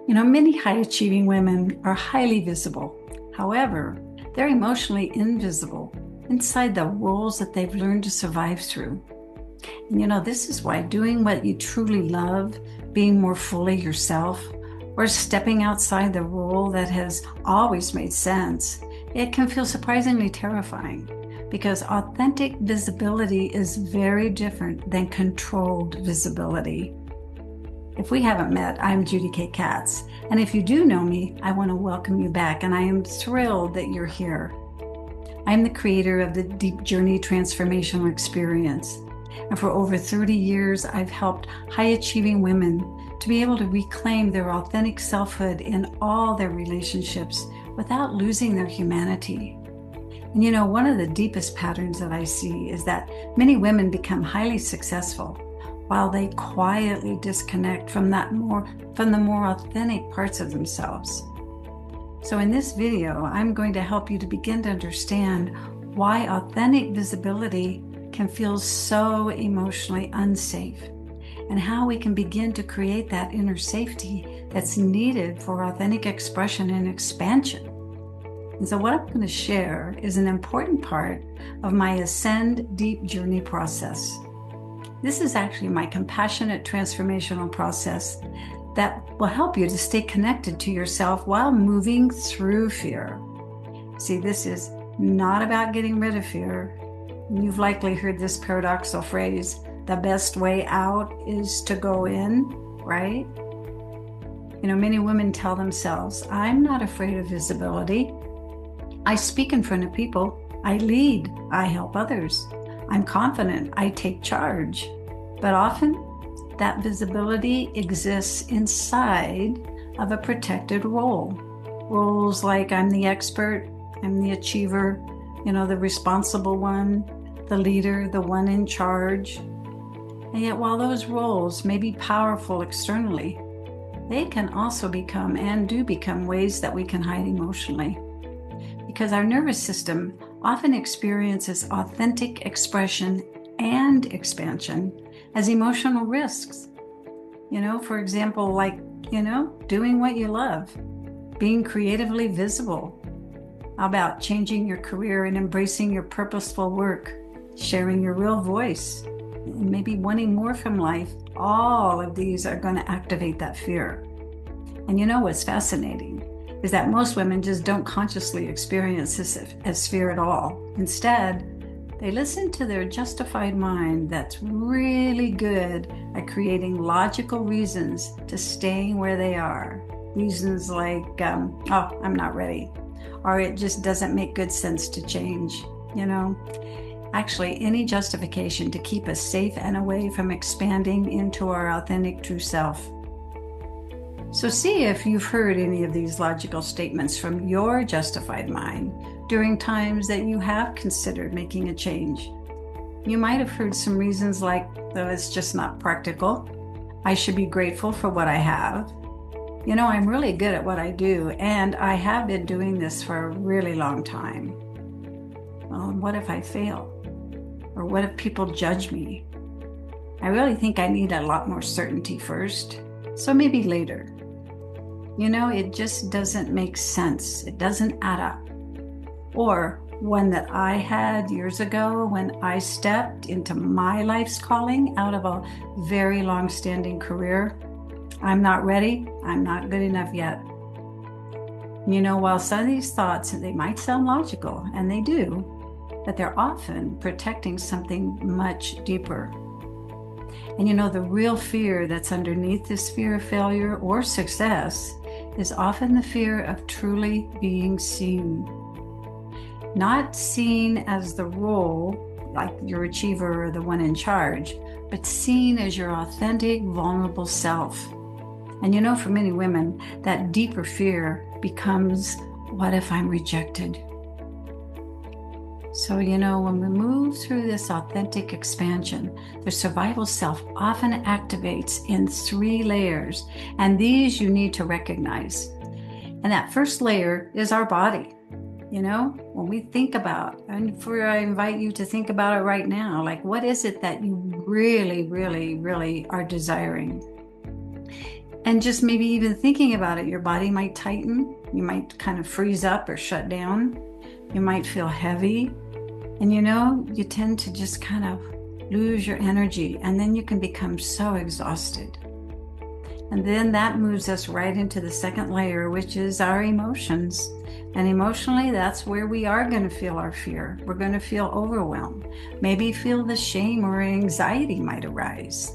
Many high-achieving women are highly visible. However, they're emotionally invisible inside the roles that they've learned to survive through. And this is why doing what you truly love, being more fully yourself, or stepping outside the role that has always made sense, it can feel surprisingly terrifying because authentic visibility is very different than controlled visibility. If we haven't met, I'm Judy K. Katz. And if you do know me, I want to welcome you back, and I am thrilled that you're here. I'm the creator of the Deep Journey Transformational Experience. And for over 30 years, I've helped high-achieving women to be able to reclaim their authentic selfhood in all their relationships without losing their humanity. And one of the deepest patterns that I see is that many women become highly successful while they quietly disconnect from the more authentic parts of themselves. So in this video, I'm going to help you to begin to understand why authentic visibility can feel so emotionally unsafe, and how we can begin to create that inner safety that's needed for authentic expression and expansion. And so what I'm going to share is an important part of my Ascend Deep Journey process. This is actually my compassionate transformational process that will help you to stay connected to yourself while moving through fear. See, this is not about getting rid of fear. You've likely heard this paradoxical phrase, the best way out is to go in, right? Many women tell themselves, I'm not afraid of visibility. I speak in front of people. I lead. I help others. I'm confident. I take charge. But often, that visibility exists inside of a protected role. Roles like I'm the expert, I'm the achiever, the responsible one, the leader, the one in charge. And yet, while those roles may be powerful externally, they can also become and do become ways that we can hide emotionally. Because our nervous system often experiences authentic expression and expansion as emotional risks. For example, doing what you love, being creatively visible. How about changing your career and embracing your purposeful work, sharing your real voice, and maybe wanting more from life? All of these are going to activate that fear. And what's fascinating is that most women just don't consciously experience this as fear at all. Instead, they listen to their justified mind that's really good at creating logical reasons to staying where they are. Reasons like, oh, I'm not ready, or it just doesn't make good sense to change. Actually, any justification to keep us safe and away from expanding into our authentic true self. So see if you've heard any of these logical statements from your justified mind during times that you have considered making a change. You might have heard some reasons like, oh, it's just not practical. I should be grateful for what I have. I'm really good at what I do, and I have been doing this for a really long time. Well, what if I fail? Or what if people judge me? I really think I need a lot more certainty first, so maybe later. It just doesn't make sense. It doesn't add up. Or one that I had years ago when I stepped into my life's calling out of a very long-standing career. I'm not ready. I'm not good enough yet. While some of these thoughts, they might sound logical, and they do, but they're often protecting something much deeper. And the real fear that's underneath this fear of failure or success is often the fear of truly being seen. Not seen as the role, like your achiever or the one in charge, but seen as your authentic, vulnerable self. And for many women, that deeper fear becomes, what if I'm rejected? So, when we move through this authentic expansion, the survival self often activates in 3 layers, and these you need to recognize. And that first layer is our body. When we think about, and I invite you to think about it right now, what is it that you really, really, really are desiring? And just maybe even thinking about it, your body might tighten. You might kind of freeze up or shut down. You might feel heavy. And you tend to just kind of lose your energy, and then you can become so exhausted. And then that moves us right into the second layer, which is our emotions. And emotionally, that's where we are going to feel our fear. We're going to feel overwhelmed. Maybe feel the shame or anxiety might arise.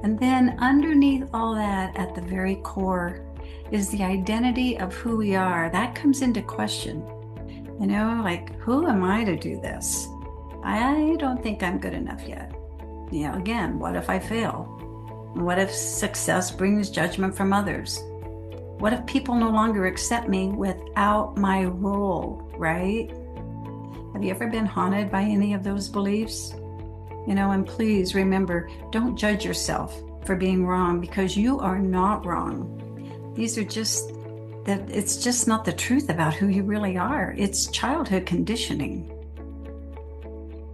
And then underneath all that, at the very core, is the identity of who we are. That comes into question. Like, who am I to do this? I don't think I'm good enough yet. Again, what if I fail? What if success brings judgment from others? What if people no longer accept me without my role, right? Have you ever been haunted by any of those beliefs? And please remember, don't judge yourself for being wrong, because you are not wrong. It's just not the truth about who you really are. It's childhood conditioning.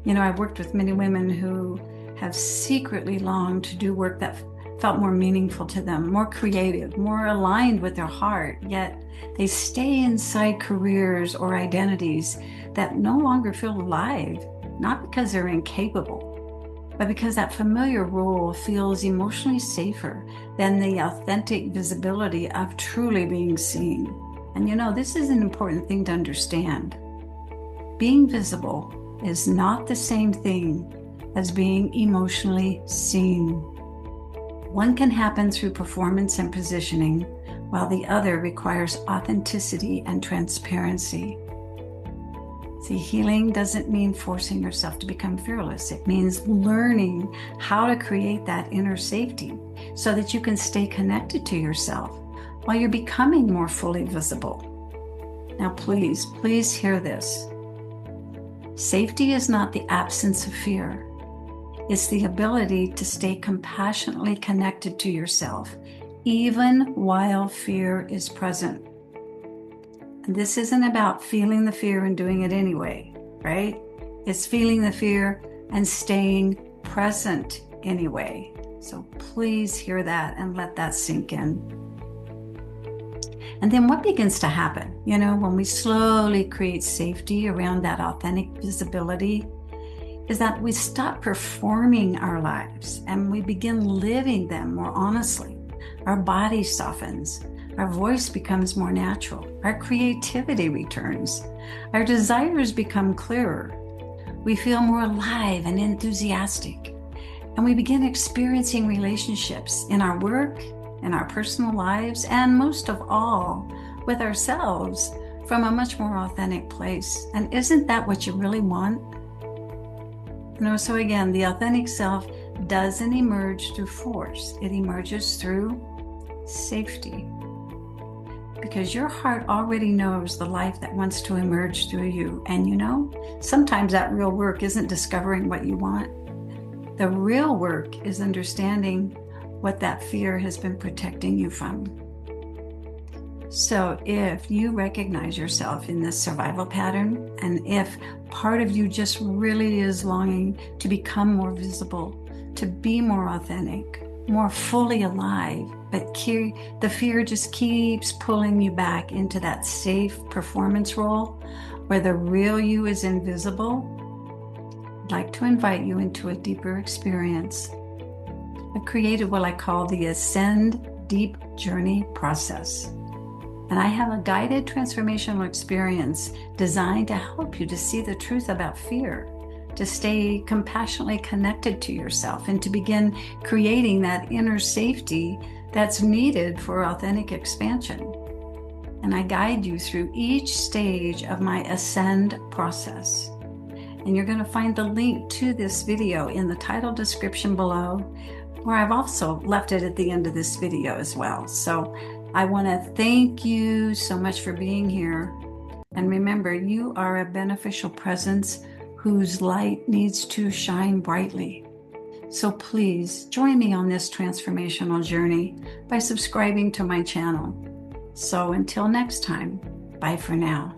I've worked with many women who have secretly longed to do work that felt more meaningful to them, more creative, more aligned with their heart, yet they stay inside careers or identities that no longer feel alive, not because they're incapable, but because that familiar role feels emotionally safer than the authentic visibility of truly being seen. And this is an important thing to understand. Being visible is not the same thing as being emotionally seen. One can happen through performance and positioning, while the other requires authenticity and transparency. See, healing doesn't mean forcing yourself to become fearless. It means learning how to create that inner safety so that you can stay connected to yourself while you're becoming more fully visible. Now, please hear this. Safety is not the absence of fear. It's the ability to stay compassionately connected to yourself, even while fear is present. And this isn't about feeling the fear and doing it anyway, right? It's feeling the fear and staying present anyway. So please hear that and let that sink in. And then what begins to happen, when we slowly create safety around that authentic visibility, is that we stop performing our lives and we begin living them more honestly. Our body softens. Our voice becomes more natural. Our creativity returns. Our desires become clearer. We feel more alive and enthusiastic. And we begin experiencing relationships in our work, in our personal lives, and most of all, with ourselves from a much more authentic place. And isn't that what you really want? So again, the authentic self doesn't emerge through force. It emerges through safety. Because your heart already knows the life that wants to emerge through you. And sometimes that real work isn't discovering what you want. The real work is understanding what that fear has been protecting you from. So if you recognize yourself in this survival pattern, and if part of you just really is longing to become more visible, to be more authentic, more fully alive, but the fear just keeps pulling you back into that safe performance role where the real you is invisible, I'd like to invite you into a deeper experience. I've created what I call the Ascend Deep Journey process. And I have a guided transformational experience designed to help you to see the truth about fear, to stay compassionately connected to yourself, and to begin creating that inner safety that's needed for authentic expansion. And I guide you through each stage of my Ascend process. And you're going to find the link to this video in the title description below, where I've also left it at the end of this video as well. So I want to thank you so much for being here. And remember, you are a beneficial presence whose light needs to shine brightly. So please join me on this transformational journey by subscribing to my channel. So until next time, bye for now.